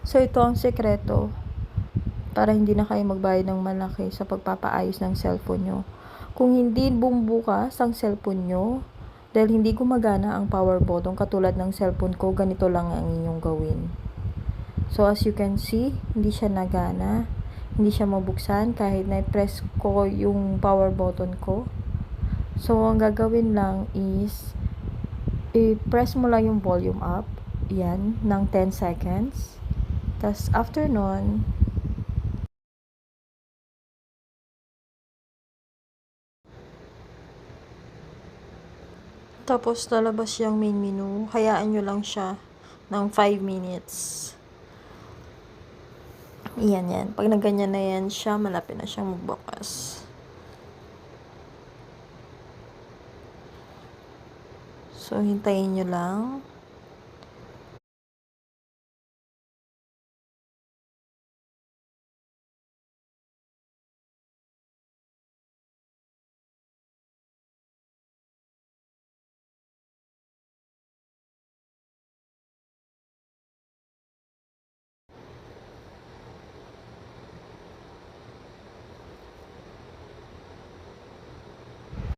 So, ito ang sekreto para hindi na kayo magbayad ng malaki sa pagpapaayos ng cellphone nyo. Kung hindi bumubukas ang cellphone nyo, dahil hindi gumagana ang power button katulad ng cellphone ko, ganito lang ang inyong gawin. So, as you can see, hindi siya nagana, hindi siya mabuksan kahit na-press ko yung power button ko. So, ang gagawin lang is, i-press mo lang yung volume up, yan, ng 10 seconds. Tapos, after nun, tapos lalabas yung main menu, hayaan nyo lang siya ng 5 minutes. Yan. Pag nagganyan na yan siya, malapit na siyang magbukas. So, hintayin nyo lang.